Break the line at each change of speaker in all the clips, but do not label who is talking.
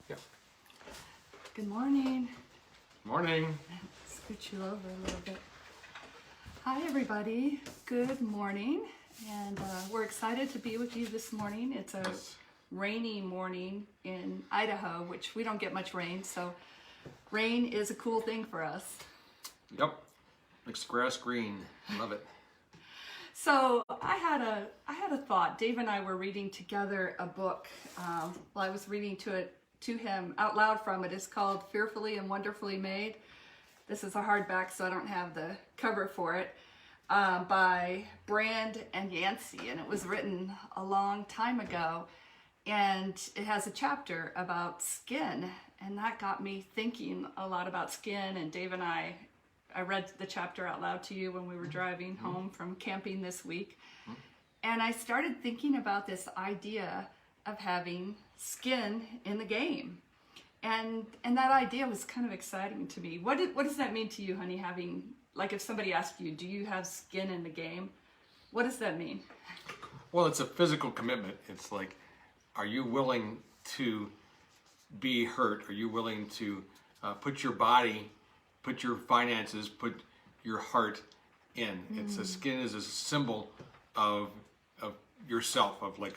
Yeah.
Good morning.
Morning.
Scoot you over a little bit. Hi, everybody. Good morning. And we're excited to be with you this morning. It's a rainy morning in Idaho, which we don't get much rain, so rain is a cool thing for us.
Yep. Makes the grass green. Love it.
So I had a thought. Dave and I were reading together a book. I was reading to him out loud from it. It's called Fearfully and Wonderfully Made. This is a hardback, so I don't have the cover for it. By Brand and Yancey, and it was written a long time ago. And it has a chapter about skin, and that got me thinking a lot about skin. And Dave and I read the chapter out loud to you when we were driving home from camping this week. And I started thinking about this idea of having skin in the game. And that idea was kind of exciting to me. What does that mean to you, honey, having, like if somebody asked you, do you have skin in the game? What does that mean?
Well, it's a physical commitment. It's like, are you willing to be hurt? Are you willing to put your body, put your finances, put your heart in? It's a skin is a symbol of yourself, of like,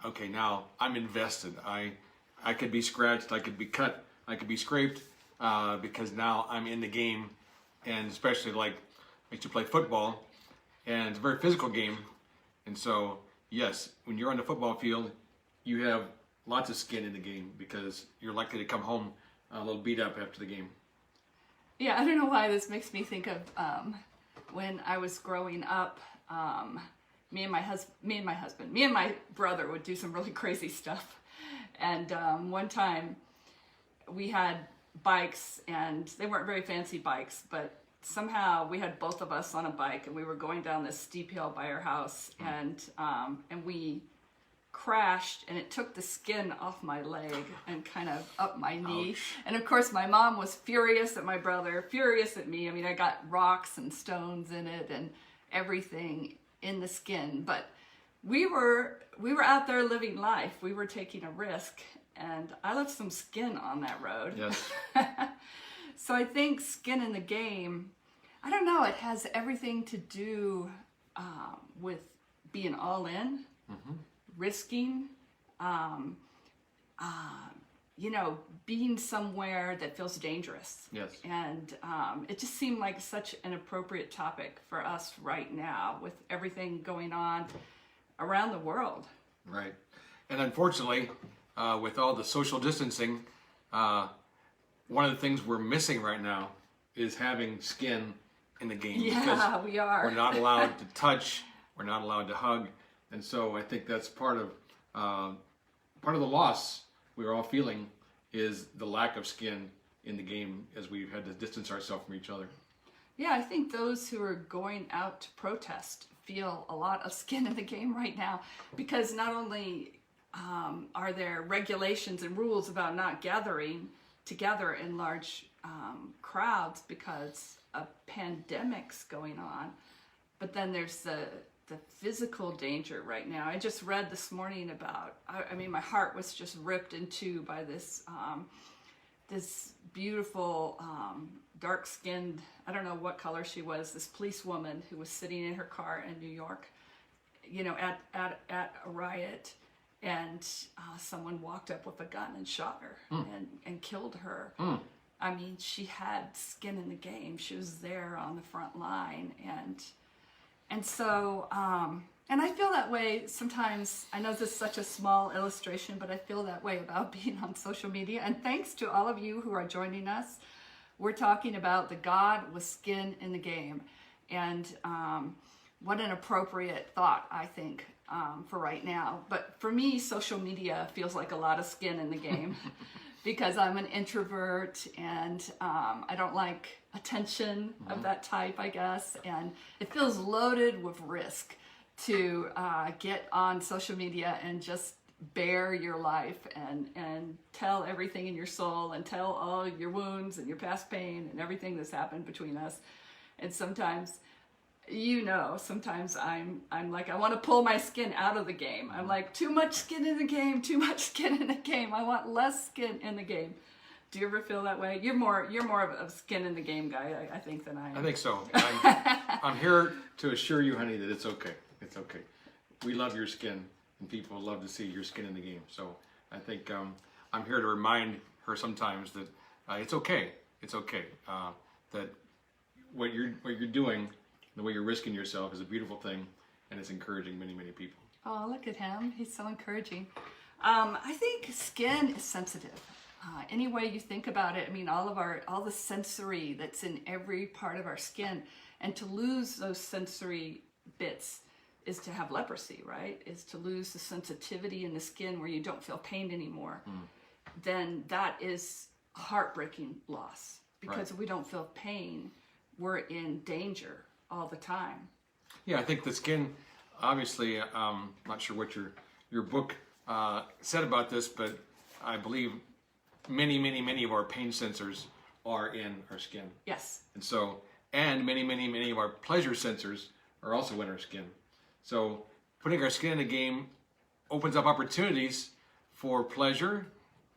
okay, now I'm invested. I could be scratched, I could be cut, I could be scraped, because now I'm in the game. And especially like I used to play football, and it's a very physical game. And so, yes, when you're on the football field, you have lots of skin in the game because you're likely to come home a little beat up after the game.
Yeah, I don't know why this makes me think of when I was growing up. Me and my brother would do some really crazy stuff. And one time we had bikes, and they weren't very fancy bikes, but somehow we had both of us on a bike, and we were going down this steep hill by our house, and we crashed, and it took the skin off my leg and kind of up my knee.
Ouch.
And of course my mom was furious at my brother, furious at me. I mean, I got rocks and stones in it and everything in the skin, but we were out there living life. We were taking a risk, and I left some skin on that road.
Yes.
So I think skin in the game, I don't know, it has everything to do with being all in, risking, being somewhere that feels dangerous.
Yes.
And it just seemed like such an appropriate topic for us right now with everything going on around the world.
Right. And unfortunately, with all the social distancing, one of the things we're missing right now is having skin in the game.
Yeah, we are.
We're not allowed to touch. We're not allowed to hug. And so I think that's part of the loss we're all feeling is the lack of skin in the game as we've had to distance ourselves from each other.
Yeah, I think those who are going out to protest feel a lot of skin in the game right now, because not only are there regulations and rules about not gathering together in large crowds because a pandemic's going on, but then there's the physical danger right now. I just read this morning about, I mean, my heart was just ripped in two by this this beautiful dark-skinned, I don't know what color she was, this policewoman who was sitting in her car in New York, at a riot, and someone walked up with a gun and shot her and killed her. I mean, she had skin in the game. She was there on the front line, and so, and I feel that way sometimes. I know this is such a small illustration, but I feel that way about being on social media. And thanks to all of you who are joining us. We're talking about the God with skin in the game. And what an appropriate thought, I think, for right now. But for me, social media feels like a lot of skin in the game because I'm an introvert, and I don't like attention of that type, I guess. And it feels loaded with risk to get on social media and just bare your life and tell everything in your soul and tell all your wounds and your past pain and everything that's happened between us. And sometimes You know, sometimes I'm like, I want to pull my skin out of the game. I'm like, too much skin in the game, too much skin in the game. I want less skin in the game. Do you ever feel that way? You're more of a skin in the game guy, I think, than I am.
I think so. I'm here to assure you, honey, that it's okay. It's okay. We love your skin, and people love to see your skin in the game. So I think I'm here to remind her sometimes that it's okay. It's okay. That what you're doing, the way you're risking yourself, is a beautiful thing, and it's encouraging many, many people.
Oh, look at him. He's so encouraging. I think skin is sensitive. Any way you think about it, I mean, all the sensory that's in every part of our skin, and to lose those sensory bits is to have leprosy, right? Is to lose the sensitivity in the skin where you don't feel pain anymore. Then that is heartbreaking loss, because
Right.
if we don't feel pain, we're in danger all the time.
Yeah, I think the skin, obviously, not sure what your book said about this, but I believe many of our pain sensors are in our skin.
Yes.
And so, and many of our pleasure sensors are also in our skin. So putting our skin in the game opens up opportunities for pleasure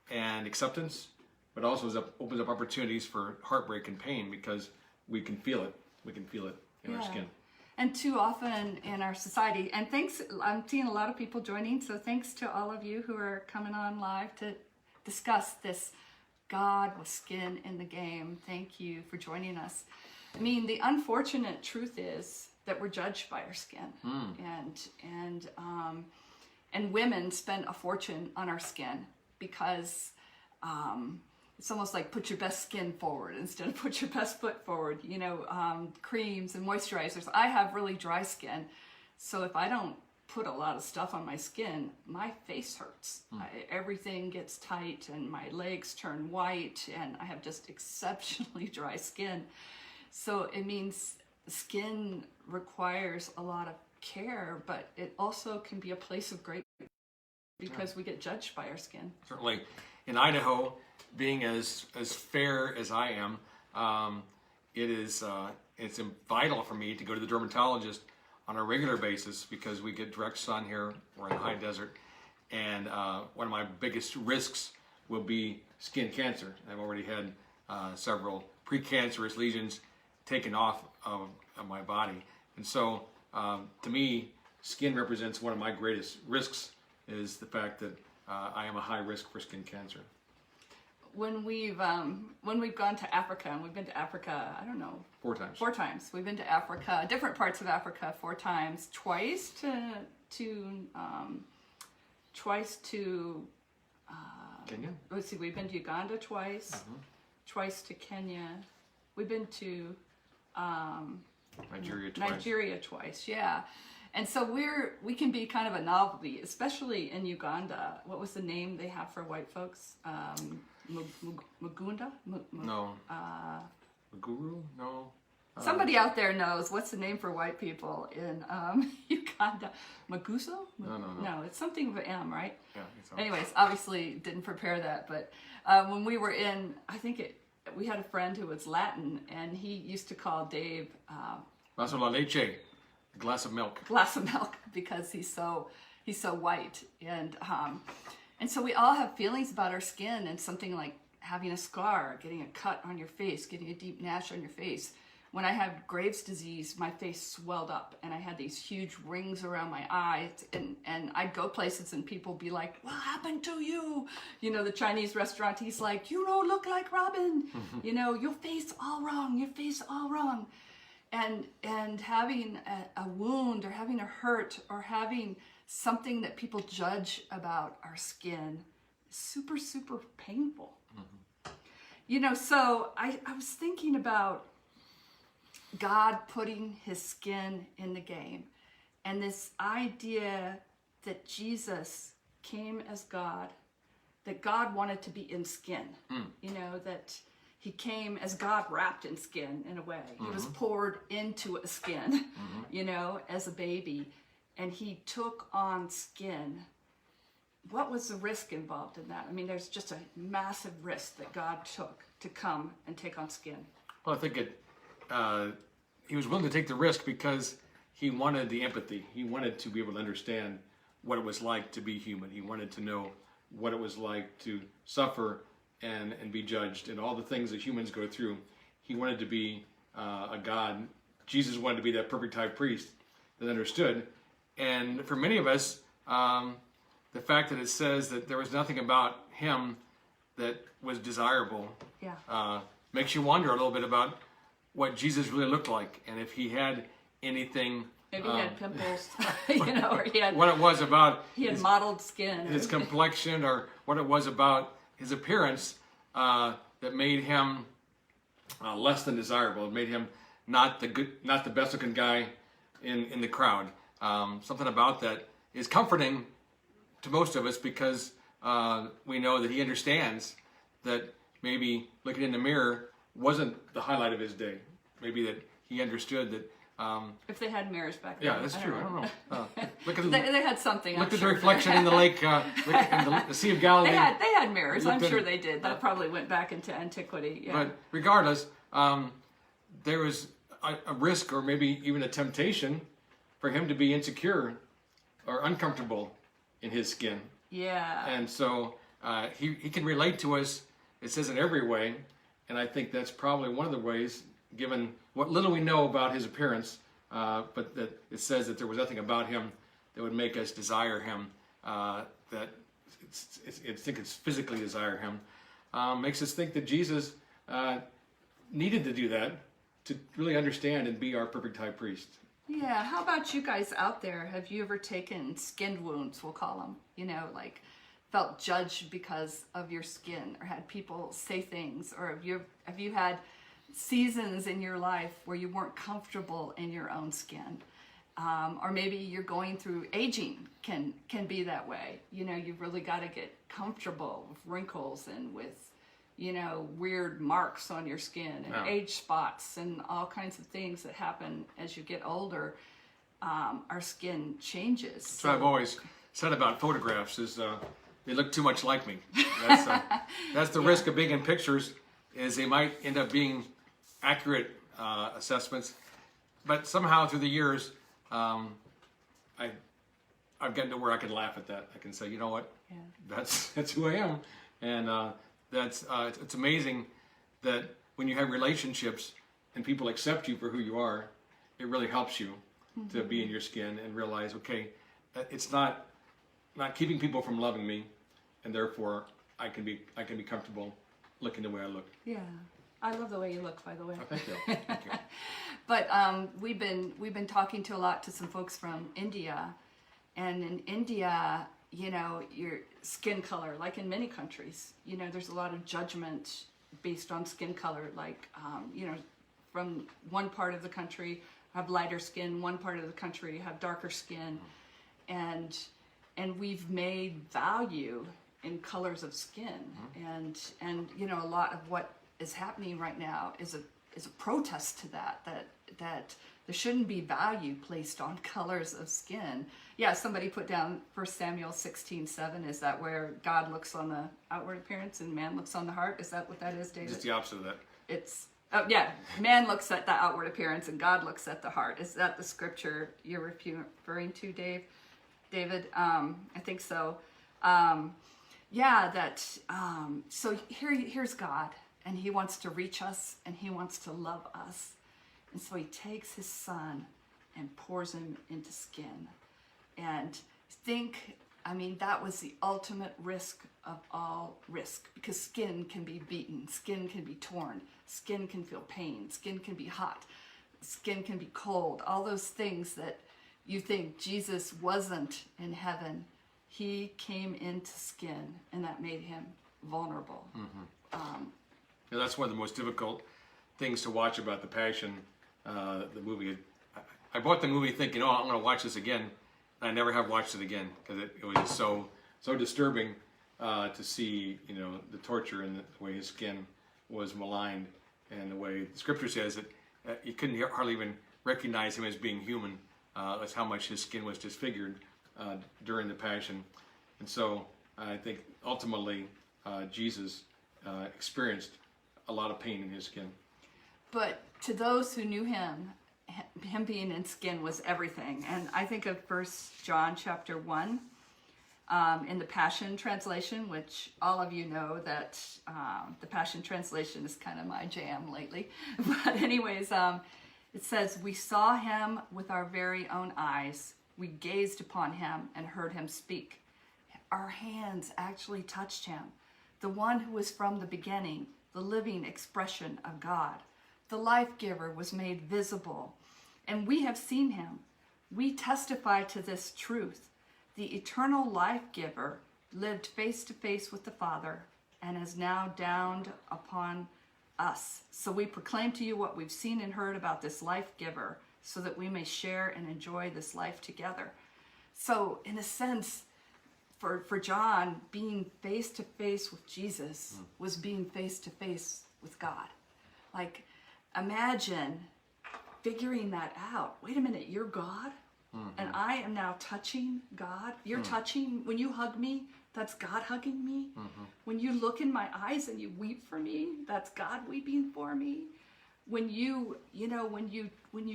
and acceptance, but also opens up opportunities for heartbreak and pain, because we can feel it. We can feel it in our skin.
And too often in our society, and thanks, I'm seeing a lot of people joining, so thanks to all of you who are coming on live to discuss this God with skin in the game. Thank you for joining us. I mean, the unfortunate truth is that we're judged by our skin, and women spend a fortune on our skin, because it's almost like put your best skin forward instead of put your best foot forward. You know, creams and moisturizers. I have really dry skin, so if I don't put a lot of stuff on my skin, my face hurts. Everything gets tight and my legs turn white, and I have just exceptionally dry skin. So it means skin requires a lot of care, but it also can be a place of great, because we get judged by our skin.
Certainly, in Idaho, being as fair as I am, it's vital for me to go to the dermatologist on a regular basis, because we get direct sun here. We're in the high desert, and one of my biggest risks will be skin cancer. I've already had several precancerous lesions taken off of my body, and so to me, skin represents one of my greatest risks. Is the fact that I am a high risk for skin cancer.
When we've gone to Africa, and we've been to Africa, I don't know,
4 times.
4 times. We've been to Africa, different parts of Africa, 4 times. Twice to
Kenya?
let's see, we've been to Uganda twice, twice to Kenya. We've been to
Nigeria twice.
twice, yeah. And so we can be kind of a novelty, especially in Uganda. What was the name they have for white folks? Mugunda?
No. Guru? No.
Somebody out there knows what's the name for white people in Uganda. Maguso?
No.
No, it's something with an M, right?
Yeah. It's
Anyways, obviously didn't prepare that, but when we were in, we had a friend who was Latin, and he used to call Dave
Vaso la leche, a glass of milk.
glass of milk, because he's so white, and so we all have feelings about our skin, and something like having a scar, getting a cut on your face, getting a deep gash on your face. When I had Graves' disease, my face swelled up, and I had these huge rings around my eyes, and I'd go places and people would be like, "What happened to you?" You know, the Chinese restaurant, he's like, "You don't look like Robin." You know, your face all wrong, your face all wrong. And having a wound, or having a hurt, or having something that people judge about our skin is super, super painful. You know, so I was thinking about God putting his skin in the game, and this idea that Jesus came as God, that God wanted to be in skin, you know, that he came as God wrapped in skin in a way. He was poured into a skin, you know, as a baby, and he took on skin. What was the risk involved in that? I mean, there's just a massive risk that God took to come and take on skin.
Well, I think he was willing to take the risk because he wanted the empathy. He wanted to be able to understand what it was like to be human. He wanted to know what it was like to suffer and be judged and all the things that humans go through. He wanted to be a God. Jesus wanted to be that perfect high priest that understood. And for many of us, the fact that it says that there was nothing about him that was desirable makes you wonder a little bit about what Jesus really looked like, and if he had anything.
Maybe he had pimples, or he had
what it was about.
He had mottled skin.
His complexion, or what it was about his appearance that made him less than desirable. It made him not the best looking guy in the crowd. Something about that is comforting to most of us because we know that he understands that maybe looking in the mirror wasn't the highlight of his day. Maybe that he understood that.
If they had mirrors back then.
Yeah, that's true. I don't know. Look at
they had something.
Look at the reflection in the lake, in the Sea of Galilee.
They had mirrors. I'm sure they did. That probably went back into antiquity. Yeah.
But regardless, there was a risk, or maybe even a temptation, for him to be insecure or uncomfortable in his skin.
Yeah.
And so he can relate to us. It says in every way, and I think that's probably one of the ways, given what little we know about his appearance, but that it says that there was nothing about him that would make us desire him, that think it's physically desire him, makes us think that Jesus needed to do that to really understand and be our perfect high priest.
Yeah, how about you guys out there? Have you ever taken skin wounds, we'll call them, like felt judged because of your skin, or had people say things, or have you had seasons in your life where you weren't comfortable in your own skin, or maybe you're going through aging can be that way. You've really got to get comfortable with wrinkles and with weird marks on your skin and age spots and all kinds of things that happen as you get older. Our skin changes.
That's what I've always said about photographs is they look too much like me. That's the risk of being in pictures, is they might end up being accurate assessments, but somehow through the years, I've gotten to where I can laugh at that. I can say, you know what, that's who I am, and it's amazing that when you have relationships and people accept you for who you are, it really helps you to be in your skin and realize, okay, it's not keeping people from loving me, and therefore I can be comfortable looking the way I look.
Yeah. I love the way you look, by the way.
Oh, thank you. Thank you.
But we've been talking to some folks from India, and in India, your skin color, like in many countries, there's a lot of judgment based on skin color. Like, from one part of the country have lighter skin, one part of the country have darker skin, and we've made value in colors of skin, and a lot of what is happening right now is a protest to that there shouldn't be value placed on colors of skin. Yeah, somebody put down 1 Samuel 16:7. Is that where God looks on the outward appearance and man looks on the heart? Is that what that is, David?
Just the opposite of that.
Man looks at the outward appearance and God looks at the heart. Is that the scripture you're referring to, David? I think so. So here's God. And he wants to reach us, and he wants to love us. And so he takes his son and pours him into skin. And that was the ultimate risk of all risk, because skin can be beaten, skin can be torn, skin can feel pain, skin can be hot, skin can be cold, all those things that you think Jesus wasn't in heaven. He came into skin, and that made him vulnerable.
That's one of the most difficult things to watch about the Passion, the movie. I bought the movie thinking, I'm going to watch this again. And I never have watched it again because it was just so disturbing to see, the torture and the way his skin was maligned, and the way the scripture says that you couldn't hardly even recognize him as being human. That's how much his skin was disfigured during the Passion. And so I think ultimately Jesus experienced a lot of pain in his skin.
But to those who knew him him being in skin was everything. And I think of 1 John chapter 1 in the Passion Translation, which all of you know that the Passion Translation is kind of my jam lately. But anyways, it says, we saw him with our very own eyes. We gazed upon him and heard him speak. Our hands actually touched him, the one who was from the beginning, the living expression of God. The life giver was made visible, and we have seen him. We testify to this truth. The eternal life giver lived face to face with the Father and has now dawned upon us. So we proclaim to you what we've seen and heard about this life giver, so that we may share and enjoy this life together. So in a sense, for John, being face to face with Jesus was being face to face with God. Like, imagine figuring that out. Wait a minute, you're God? And I am now touching God. You're touching, when you hug me, that's God hugging me. When you look in my eyes and you weep for me, that's God weeping for me. When you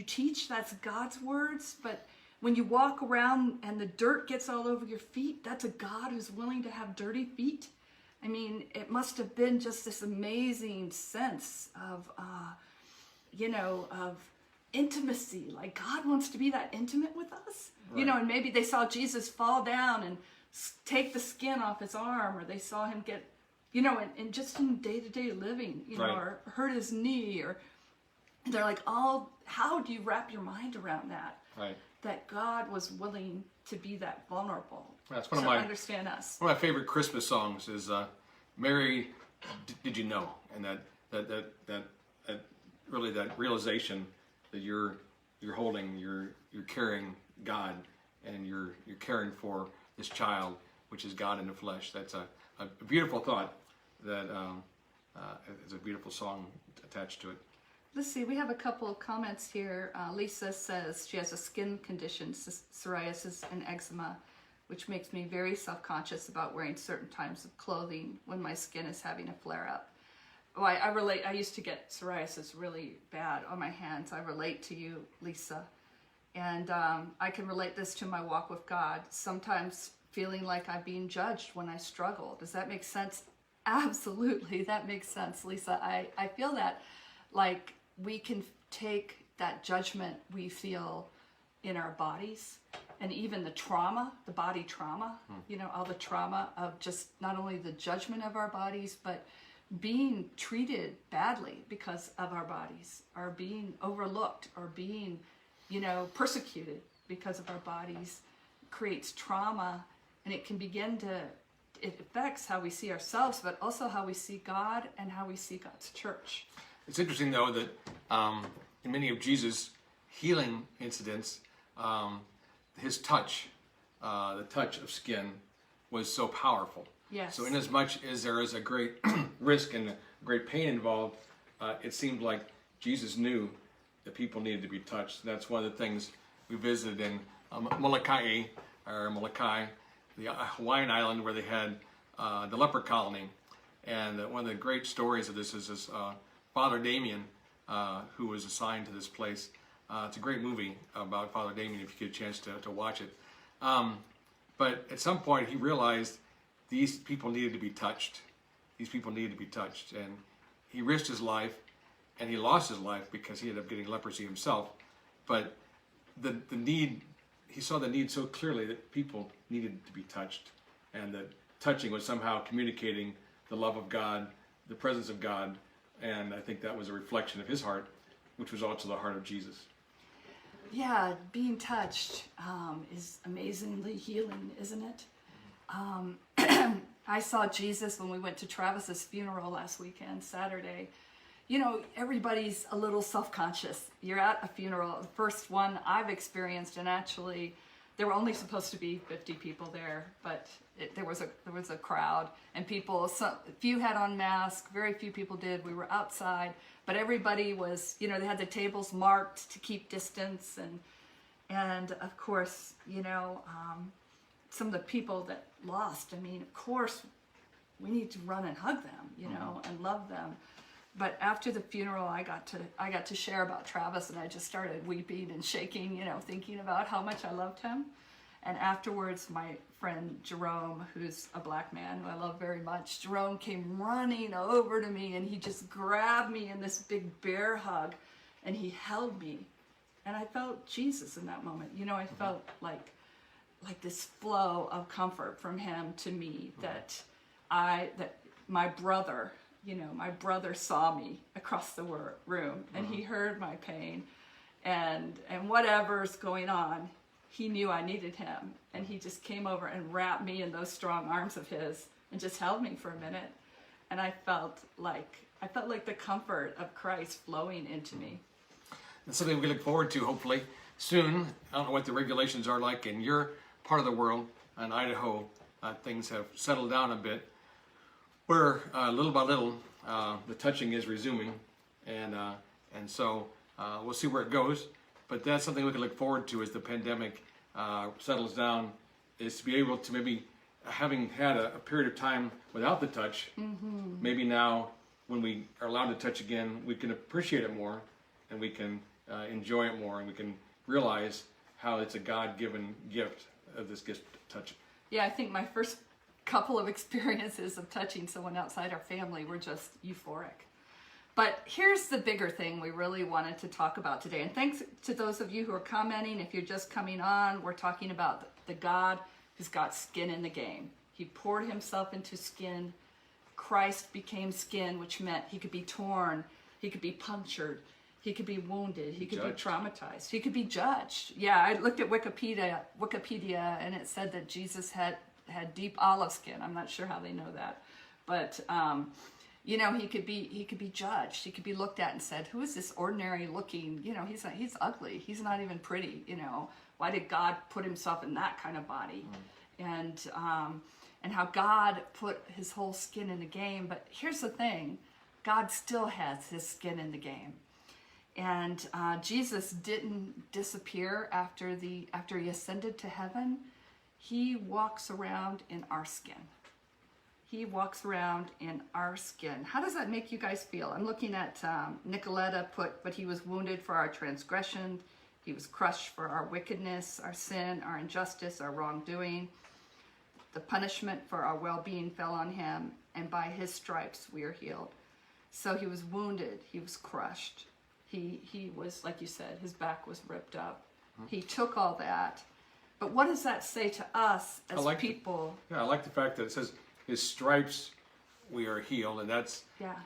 teach, that's God's words. But when you walk around and the dirt gets all over your feet, that's a God who's willing to have dirty feet. I mean, it must have been just this amazing sense of, of intimacy. Like, God wants to be that intimate with us. Right. And maybe they saw Jesus fall down and take the skin off his arm, or they saw him get, and just in day-to-day living,
right.
Or hurt his knee, or they're like, how do you wrap your mind around that?
Right.
That God was willing to be that vulnerable.
That's
to understand us.
One of my favorite Christmas songs is "Mary, Did You Know?" And that really that realization that you're holding, you're carrying God, and you're caring for this child, which is God in the flesh. That's a beautiful thought. That is a beautiful song attached to it.
Let's see, we have a couple of comments here. Lisa says she has a skin condition, psoriasis and eczema, which makes me very self-conscious about wearing certain types of clothing when my skin is having a flare-up. Well, I relate. I used to get psoriasis really bad on my hands. I relate to you, Lisa. And I can relate this to my walk with God. Sometimes feeling like I'm being judged when I struggle. Does that make sense? Absolutely, that makes sense, Lisa. I feel that, like, we can take that judgment we feel in our bodies, and even the trauma, the body trauma, all the trauma of just not only the judgment of our bodies, but being treated badly because of our bodies, or being overlooked, or being, persecuted because of our bodies, creates trauma, and it affects how we see ourselves, but also how we see God and how we see God's church.
It's interesting, though, that in many of Jesus' healing incidents, his touch, the touch of skin, was so powerful.
Yes.
So inasmuch as there is a great risk and great pain involved, it seemed like Jesus knew that people needed to be touched. That's one of the things we visited in Molokai, the Hawaiian island where they had the leper colony. And one of the great stories of this is this Father Damien, who was assigned to this place. It's a great movie about Father Damien if you get a chance to watch it. But at some point he realized these people needed to be touched. These people needed to be touched. And he risked his life, and he lost his life because he ended up getting leprosy himself. But he saw the need so clearly that people needed to be touched. And that touching was somehow communicating the love of God, the presence of God. And I think that was a reflection of his heart, which was also the heart of Jesus.
Yeah, being touched is amazingly healing, isn't it? I saw Jesus when we went to Travis's funeral last weekend, Saturday. Everybody's a little self-conscious. You're at a funeral, the first one I've experienced, and actually there were only supposed to be 50 people there, but there was a crowd, and few had on masks, very few people did. We were outside, but everybody was, they had the tables marked to keep distance, and of course, some of the people that lost, of course, we need to run and hug them, and love them. But after the funeral, I got to share about Travis, and I just started weeping and shaking, you know, thinking about how much I loved him. And afterwards, my friend Jerome, who's a black man who I love very much, Jerome came running over to me, and he just grabbed me in this big bear hug, and he held me. And I felt Jesus in that moment. You know, I felt like this flow of comfort from him to me, that my brother, you know, my brother saw me across the room, and he heard my pain, and whatever's going on, he knew I needed him, and he just came over and wrapped me in those strong arms of his and just held me for a minute, and I felt like the comfort of Christ flowing into me.
It's something we look forward to, hopefully, soon. I don't know what the regulations are like in your part of the world. In Idaho, things have settled down a bit, where little by little the touching is resuming, and so we'll see where it goes. But that's something we can look forward to as the pandemic settles down, is to be able to, maybe having had a period of time without the touch, maybe now when we are allowed to touch again, we can appreciate it more, and we can enjoy it more, and we can realize how it's a God-given gift of this gift of touching.
Yeah, I think my first couple of experiences of touching someone outside our family were just euphoric. But here's the bigger thing we really wanted to talk about today. And thanks to those of you who are commenting. If you're just coming on, we're talking about the God who's got skin in the game. He poured himself into skin. Christ became skin, which meant he could be torn, he could be punctured, he could be wounded, he could be traumatized, he could be judged. Yeah, I looked at Wikipedia, and it said that Jesus had deep olive skin. I'm not sure how they know that, but you know, he could be judged. He could be looked at and said, "Who is this ordinary looking? You know, he's ugly. He's not even pretty. You know, why did God put himself in that kind of body?" And how God put his whole skin in the game. But here's the thing: God still has his skin in the game. And Jesus didn't disappear after he ascended to heaven. He walks around in our skin. He walks around in our skin. How does that make you guys feel? I'm looking at Nicoletta but he was wounded for our transgression. He was crushed for our wickedness, our sin, our injustice, our wrongdoing. The punishment for our well-being fell on him, and by his stripes we are healed. So he was wounded. He was crushed. He was, like you said, his back was ripped up. He took all that. But what does that say to us as people?
I like the fact that it says his stripes we are healed, and that's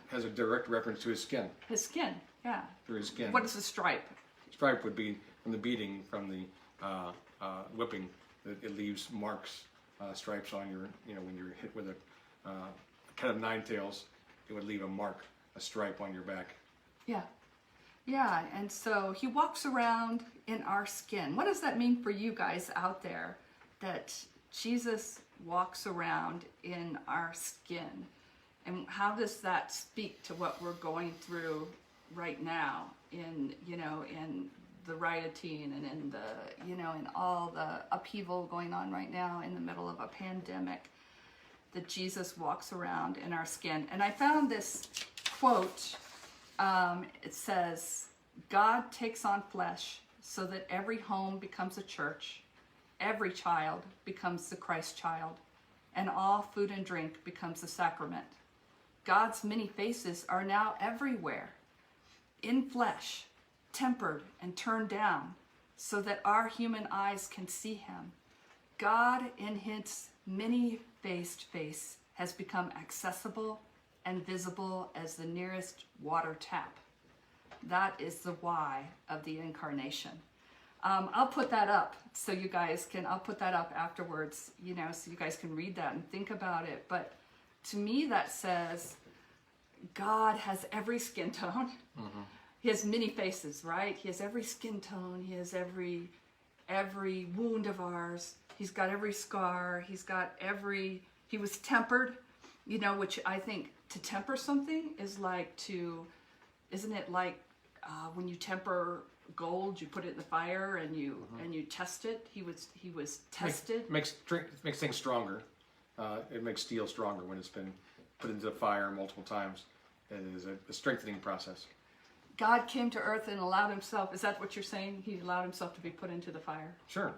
has a direct reference to his skin.
His skin, yeah.
Through his skin.
What is a stripe?
Stripe would be from the beating, from the whipping. It leaves marks, stripes on your, you know, when you're hit with a cat of nine tails, it would leave a mark, a stripe on your back.
Yeah. Yeah, and so he walks around in our skin. What does that mean for you guys out there, that Jesus walks around in our skin? And how does that speak to what we're going through right now in the rioting and in the, in all the upheaval going on right now in the middle of a pandemic, that Jesus walks around in our skin? And I found this quote. It says, "God takes on flesh so that every home becomes a church, every child becomes the Christ child, and all food and drink becomes a sacrament. God's many faces are now everywhere, in flesh, tempered and turned down, so that our human eyes can see him. God in his many-faced face has become accessible and visible as the nearest water tap." That is the why of the incarnation. I'll put that up so you guys can, I'll put that up afterwards, so you guys can read that and think about it. But to me, that says God has every skin tone. Mm-hmm. He has many faces, right? He has every skin tone. He has every wound of ours. He's got every scar. He was tempered, which I think to temper something is like isn't it like when you temper gold, you put it in the fire and you test it. He was tested.
Makes things stronger. It makes steel stronger when it's been put into the fire multiple times. It is a strengthening process.
God came to earth and allowed himself, is that what you're saying? He allowed himself to be put into the fire?
Sure.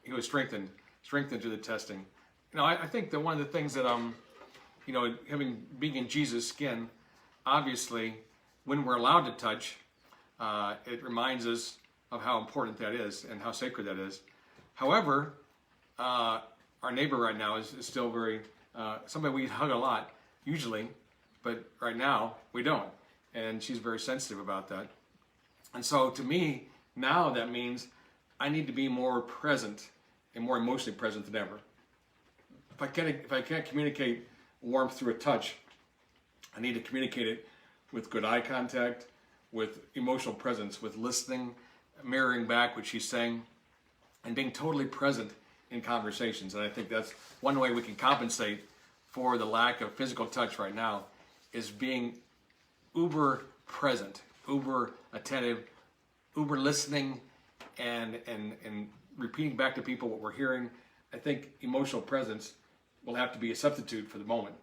He was strengthened through the testing. I think that one of the things that being in Jesus' skin, obviously, when we're allowed to touch, it reminds us of how important that is and how sacred that is. However, our neighbor right now is still very somebody we hug a lot usually, but right now we don't, and she's very sensitive about that. And so to me now that means I need to be more present and more emotionally present than ever. If I can't communicate warmth through a touch, I need to communicate it with good eye contact, with emotional presence, with listening, mirroring back what she's saying, and being totally present in conversations. And I think that's one way we can compensate for the lack of physical touch right now, is being uber present, uber attentive, uber listening, and repeating back to people what we're hearing. I think emotional presence will have to be a substitute for the moment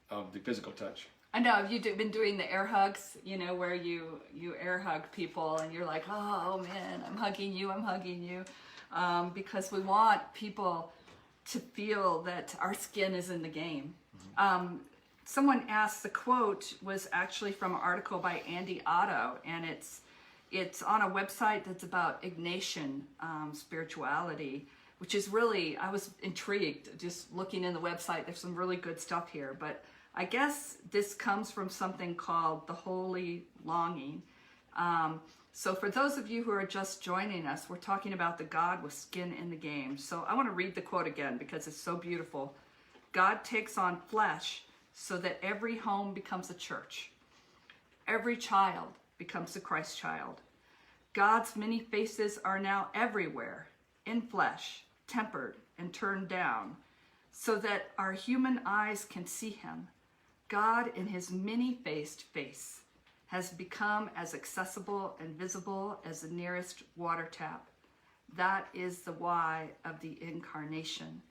of the physical touch.
I know you've been doing the air hugs, where you air hug people and you're like, oh man, I'm hugging you, because we want people to feel that our skin is in the game. Mm-hmm. Someone asked, the quote was actually from an article by Andy Otto, and it's on a website that's about Ignatian spirituality, which is really, I was intrigued just looking in the website. There's some really good stuff here, but I guess this comes from something called the Holy Longing. So for those of you who are just joining us, we're talking about the God with skin in the game. So I want to read the quote again because it's so beautiful. God takes on flesh so that every home becomes a church. Every child becomes a Christ child. God's many faces are now everywhere, in flesh, tempered and turned down, so that our human eyes can see him. God in his many-faced face has become as accessible and visible as the nearest water tap. That is the why of the incarnation.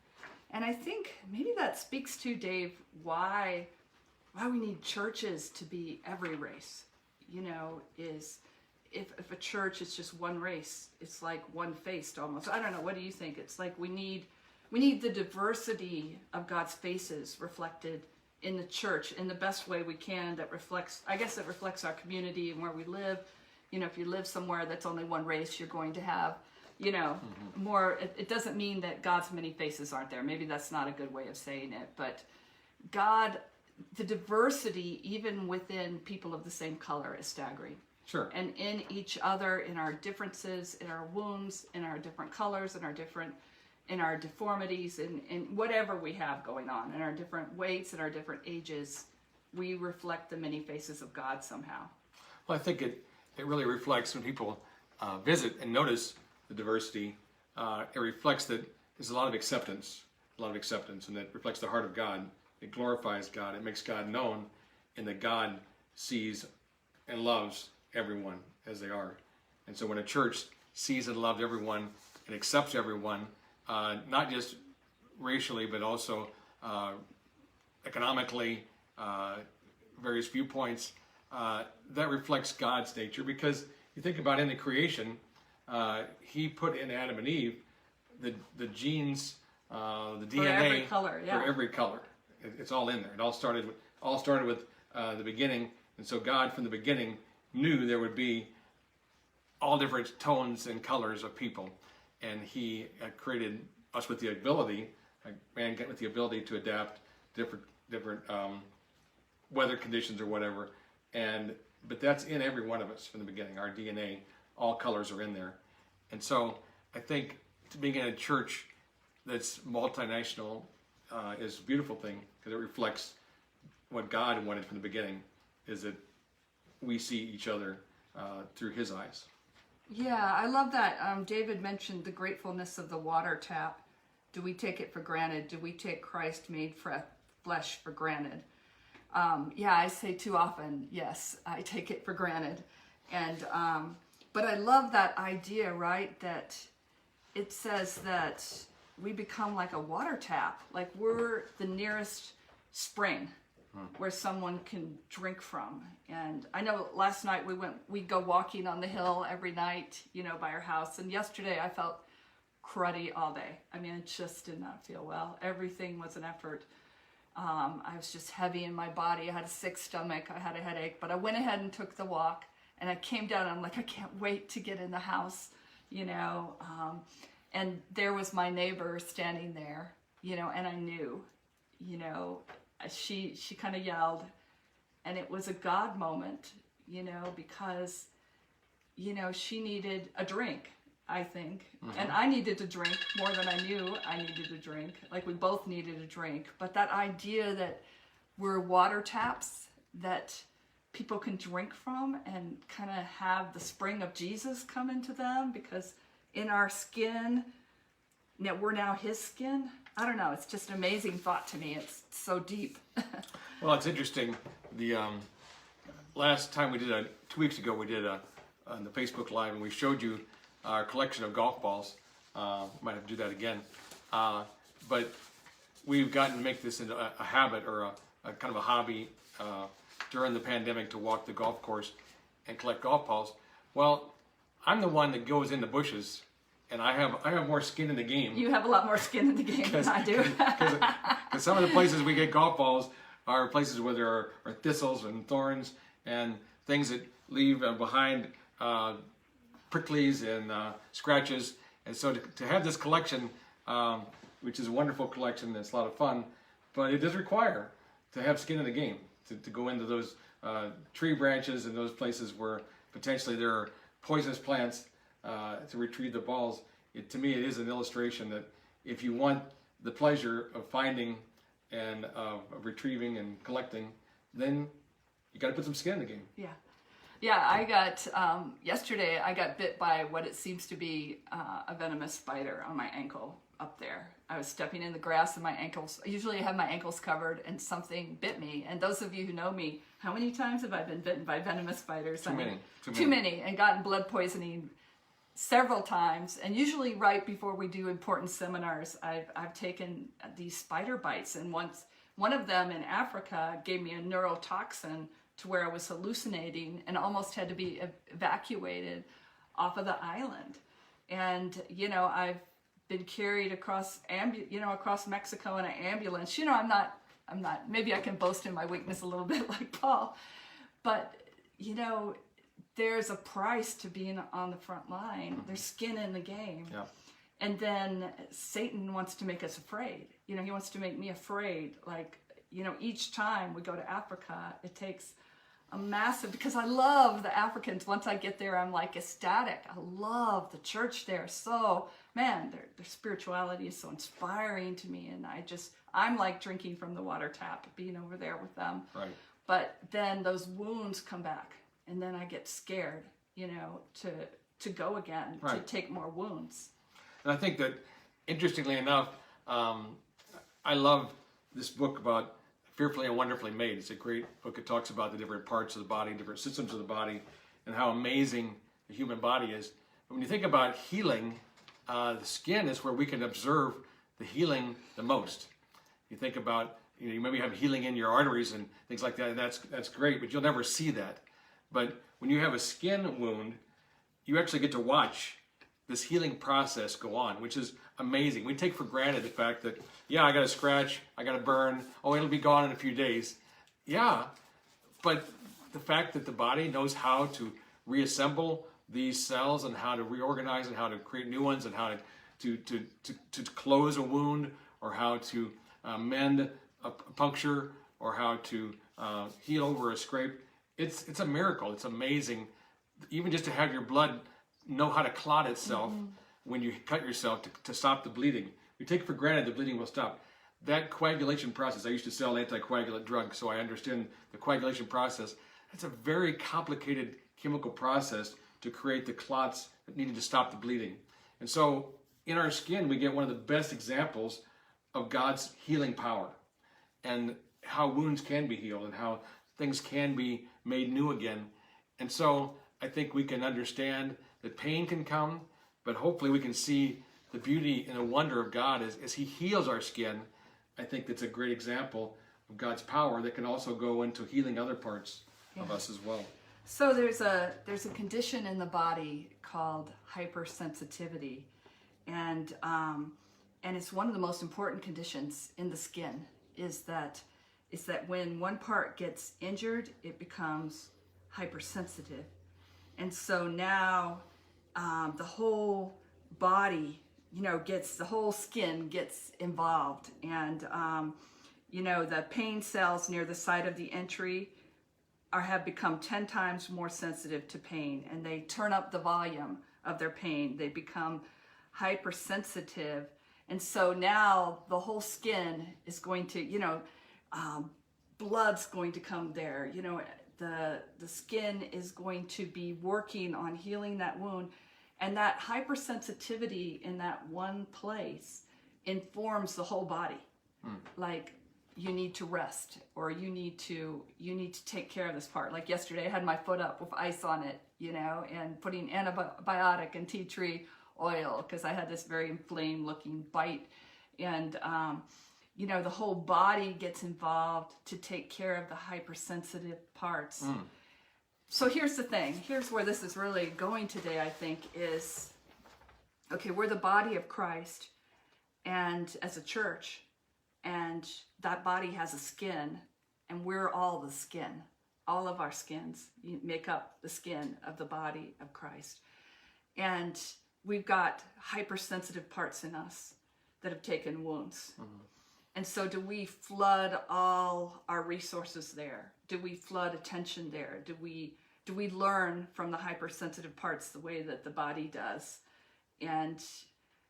And I think maybe that speaks to, Dave, why we need churches to be every race. Is if a church is just one race, it's like one-faced almost. I don't know, what do you think? It's like we need the diversity of God's faces reflected in the church in the best way we can, that reflects our community and where we live. If you live somewhere that's only one race, you're going to have, mm-hmm. more. It doesn't mean that God's many faces aren't there. Maybe that's not a good way of saying it, but God, the diversity even within people of the same color is staggering.
Sure.
And in each other, in our differences, in our wounds, in our different colors, in our deformities, in whatever we have going on, in our different weights, in our different ages, we reflect the many faces of God somehow.
Well, I think it really reflects when people visit and notice the diversity. It reflects that there's a lot of acceptance, and that reflects the heart of God. It glorifies God. It makes God known, and that God sees and loves everyone as they are. And so when a church sees and loves everyone and accepts everyone, not just racially, but also economically, various viewpoints, that reflects God's nature. Because you think about in the creation, he put in Adam and Eve the genes, the DNA
for every color. Yeah.
For every color. It's all in there. It all started with the beginning, and so God from the beginning knew there would be all different tones and colors of people. And he created us with the ability, man with the ability to adapt different weather conditions or whatever. But that's in every one of us from the beginning. Our DNA, all colors are in there. And so I think being in a church that's multinational is a beautiful thing, because it reflects what God wanted from the beginning, is that we see each other through his eyes.
Yeah, I love that. David mentioned the gratefulness of the water tap. Do we take it for granted? Do we take Christ made flesh for granted? Yeah, I say too often, yes, I take it for granted. And but I love that idea, right? That it says that we become like a water tap, like we're the nearest spring. where someone can drink from. And I know last night we go walking on the hill every night, by our house. And yesterday I felt cruddy all day. I mean, I just did not feel well. Everything was an effort. I was just heavy in my body. I had a sick stomach. I had a headache, but I went ahead and took the walk, and I came down and I'm like, I can't wait to get in the house, and there was my neighbor standing there, and I knew, she kind of yelled, and it was a God moment, because, she needed a drink, I think. And I needed to drink more than I knew I needed to drink. Like, we both needed a drink. But that idea that we're water taps that people can drink from and kind of have the spring of Jesus come into them, because in our skin, we're now his skin. I don't know. It's just an amazing thought to me. It's so deep.
Well, it's interesting. The last time we did 2 weeks ago, we did on the Facebook Live, and we showed you our collection of golf balls. Might have to do that again. But we've gotten to make this into a habit, or a kind of a hobby during the pandemic, to walk the golf course and collect golf balls. Well, I'm the one that goes in the bushes, and I have more skin in the game.
You have a lot more skin in the game than I do.
Because some of the places we get golf balls are places where there are thistles and thorns and things that leave behind pricklies and scratches. And so to have this collection, which is a wonderful collection, it's a lot of fun, but it does require to have skin in the game, to go into those tree branches and those places where potentially there are poisonous plants, to retrieve the balls. To me, it is an illustration that if you want the pleasure of finding and of retrieving and collecting, then you got to put some skin in the game.
Yeah, I got, yesterday I got bit by what it seems to be a venomous spider on my ankle up there. I was stepping in the grass and my ankles, usually I have my ankles covered, and something bit me. And those of you who know me, how many times have I been bitten by venomous spiders? Too many, and gotten blood poisoning several times. And usually right before we do important seminars, I've taken these spider bites. And one of them in Africa gave me a neurotoxin to where I was hallucinating and almost had to be evacuated off of the island. And, I've been carried across Mexico in an ambulance. I'm not, maybe I can boast in my weakness a little bit like Paul, but, there's a price to being on the front line. There's skin in the game.
Yeah.
And then Satan wants to make us afraid. He wants to make me afraid. Like, each time we go to Africa, it takes a massive, because I love the Africans. Once I get there, I'm like ecstatic. I love the church there. So, man, their spirituality is so inspiring to me. And I'm like drinking from the water tap, being over there with them.
Right.
But then those wounds come back, and then I get scared, to go again,
right,
to take more wounds.
And I think that, interestingly enough, I love this book about Fearfully and Wonderfully Made. It's a great book. It talks about the different parts of the body, different systems of the body, and how amazing the human body is. But when you think about healing, the skin is where we can observe the healing the most. You think about, you maybe have healing in your arteries and things like that, and that's great, but you'll never see that. But when you have a skin wound, you actually get to watch this healing process go on, which is amazing. We take for granted the fact that, yeah, I got a scratch, I got a burn, oh, it'll be gone in a few days. Yeah, but the fact that the body knows how to reassemble these cells and how to reorganize and how to create new ones and how to close a wound, or how to mend a puncture, or how to heal over a scrape, it's a miracle. It's amazing. Even just to have your blood know how to clot itself when you cut yourself to stop the bleeding. We take for granted the bleeding will stop. That coagulation process, I used to sell anticoagulant drugs, so I understand the coagulation process. That's a very complicated chemical process to create the clots that needed to stop the bleeding. And so in our skin, we get one of the best examples of God's healing power, and how wounds can be healed and how things can be made new again. And so I think we can understand that pain can come, but hopefully we can see the beauty and the wonder of God as He heals our skin. I think that's a great example of God's power that can also go into healing other parts of us as well.
So there's a condition in the body called hypersensitivity, and it's one of the most important conditions in the skin. Is that when one part gets injured, it becomes hypersensitive, and so now the whole body, the whole skin gets involved, and the pain cells near the site of the entry have become 10 times more sensitive to pain, and they turn up the volume of their pain. They become hypersensitive, and so now the whole skin is going to, blood's going to come there. The skin is going to be working on healing that wound, and that hypersensitivity in that one place informs the whole body. Like, you need to rest, or you need to take care of this part. Like yesterday, I had my foot up with ice on it, and putting antibiotic and tea tree oil because I had this very inflamed looking bite, and the whole body gets involved to take care of the hypersensitive parts. So here's the thing. Here's where this is really going today, I think, is, okay, we're the body of Christ, and as a church, and that body has a skin, and we're all the skin. All of our skins make up the skin of the body of Christ. And we've got hypersensitive parts in us that have taken wounds. And so do we flood all our resources there? Do we flood attention there? Do we learn from the hypersensitive parts the way that the body does? And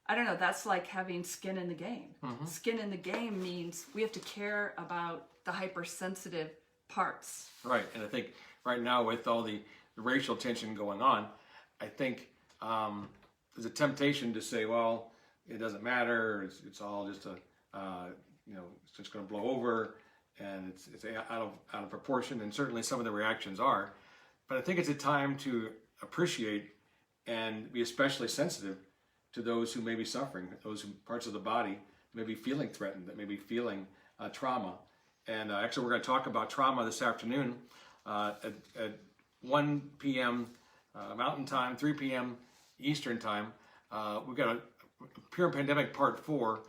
I don't know, that's like having skin in the game. Skin in the game means we have to care about the hypersensitive parts.
Right, and I think right now with all the racial tension going on, I think there's a temptation to say, well, it doesn't matter, it's all just it's just going to blow over, and it's out of proportion, and certainly some of the reactions are. But I think it's a time to appreciate and be especially sensitive to those who may be suffering, parts of the body may be feeling threatened, that may be feeling trauma. And actually, we're going to talk about trauma this afternoon at 1 p.m. Mountain Time, 3 p.m. Eastern Time. We've got a Pure Pandemic Part 4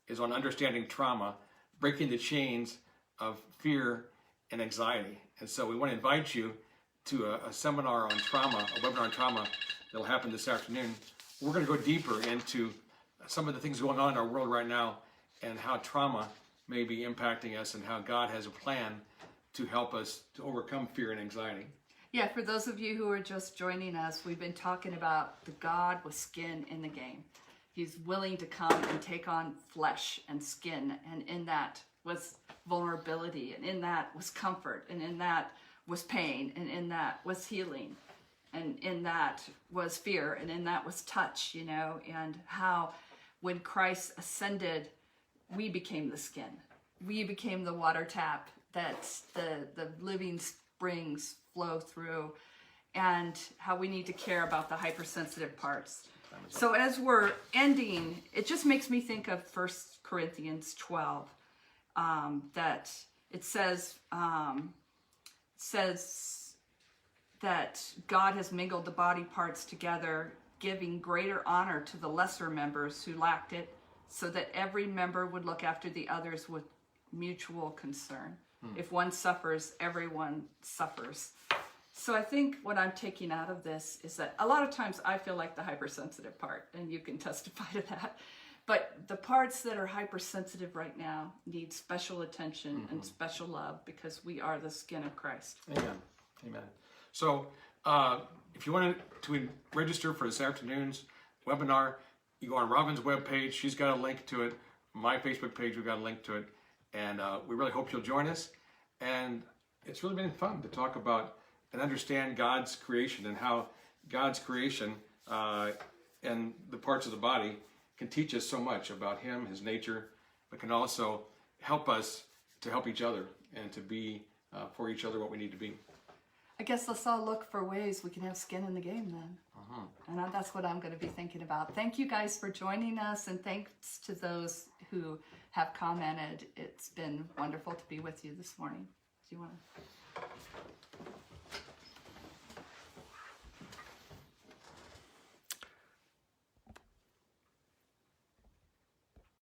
is on understanding trauma, breaking the chains of fear and anxiety. And so we want to invite you to a seminar on trauma, a webinar on trauma that'll happen this afternoon. We're going to go deeper into some of the things going on in our world right now and how trauma may be impacting us and how God has a plan to help us to overcome fear and anxiety.
Yeah, for those of you who are just joining us, we've been talking about the God with skin in the game. He's willing to come and take on flesh and skin, and in that was vulnerability, and in that was comfort, and in that was pain, and in that was healing, and in that was fear, and in that was touch, and how when Christ ascended, we became the skin. We became the water tap that the living springs flow through, and how we need to care about the hypersensitive parts. So as we're ending, it just makes me think of 1 Corinthians 12, that it says that God has mingled the body parts together, giving greater honor to the lesser members who lacked it, so that every member would look after the others with mutual concern. If one suffers, everyone suffers. So I think what I'm taking out of this is that a lot of times I feel like the hypersensitive part, and you can testify to that. But the parts that are hypersensitive right now need special attention and special love, because we are the skin of Christ.
Amen. Amen. So if you want to register for this afternoon's webinar, you go on Robin's webpage. She's got a link to it. My Facebook page, we've got a link to it. And we really hope you'll join us. And it's really been fun to talk about and understand God's creation and how God's creation and the parts of the body can teach us so much about Him, His nature, but can also help us to help each other and to be for each other what we need to be.
I guess let's all look for ways we can have skin in the game then. And that's what I'm going to be thinking about. Thank you guys for joining us, and thanks to those who have commented. It's been wonderful to be with you this morning. Do you want to?